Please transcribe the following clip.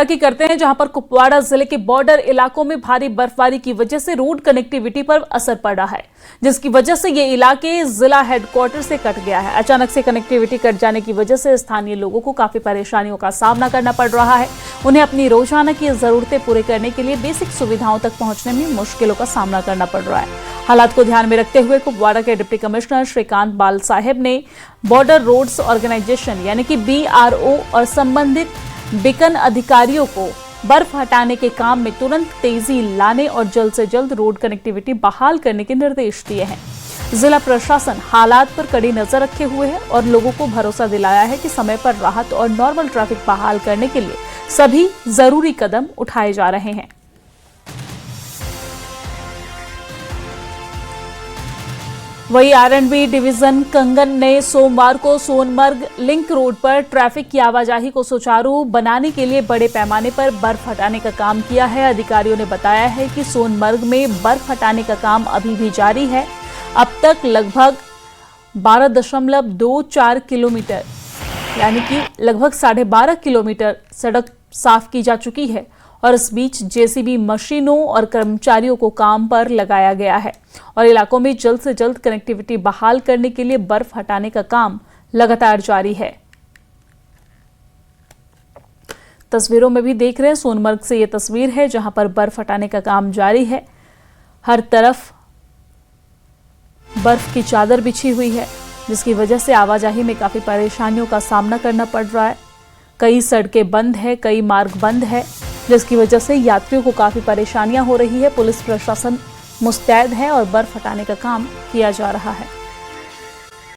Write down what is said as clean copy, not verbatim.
की करते हैं, जहां पर कुपवाड़ा जिले के बॉर्डर इलाकों में भारी बर्फबारी की वजह से रोड कनेक्टिविटी पर असर पड़ रहा है, जिसकी वजह से ये इलाके जिला हेडक्वार्टर से कट गया है। अचानक से कनेक्टिविटी कट जाने की वजह से स्थानीय लोगों को काफी परेशानियों का सामना करना पड़ रहा है। उन्हें अपनी रोजाना की जरूरतें पूरी करने के लिए बेसिक सुविधाओं तक पहुंचने में मुश्किलों का सामना करना पड़ रहा है। हालात को ध्यान में रखते हुए कुपवाड़ा के डिप्टी कमिश्नर श्रीकांत बाल साहेब ने बॉर्डर रोड्स ऑर्गेनाइजेशन यानी कि BRO और संबंधित बीकन अधिकारियों को बर्फ हटाने के काम में तुरंत तेजी लाने और जल्द से जल्द रोड कनेक्टिविटी बहाल करने के निर्देश दिए हैं। जिला प्रशासन हालात पर कड़ी नजर रखे हुए है और लोगों को भरोसा दिलाया है कि समय पर राहत और नॉर्मल ट्रैफिक बहाल करने के लिए सभी जरूरी कदम उठाए जा रहे हैं। वही R&B डिवीजन कंगन ने सोमवार को सोनमर्ग लिंक रोड पर ट्रैफिक की आवाजाही को सुचारू बनाने के लिए बड़े पैमाने पर बर्फ हटाने का काम किया है। अधिकारियों ने बताया है कि सोनमर्ग में बर्फ हटाने का काम अभी भी जारी है। अब तक लगभग 12.24 किलोमीटर यानी कि लगभग 12.5 किलोमीटर सड़क साफ की जा चुकी है और इस बीच JCB मशीनों और कर्मचारियों को काम पर लगाया गया है और इलाकों में जल्द से जल्द कनेक्टिविटी बहाल करने के लिए बर्फ हटाने का काम लगातार जारी है। तस्वीरों में भी देख रहे हैं, सोनमर्ग से ये तस्वीर है जहां पर बर्फ हटाने का काम जारी है। हर तरफ बर्फ की चादर बिछी हुई है, जिसकी वजह से आवाजाही में काफी परेशानियों का सामना करना पड़ रहा है। कई सड़कें बंद है, कई मार्ग बंद है, जिसकी वजह से यात्रियों को काफी परेशानियां हो रही है। पुलिस प्रशासन मुस्तैद है और बर्फ हटाने का काम किया जा रहा है।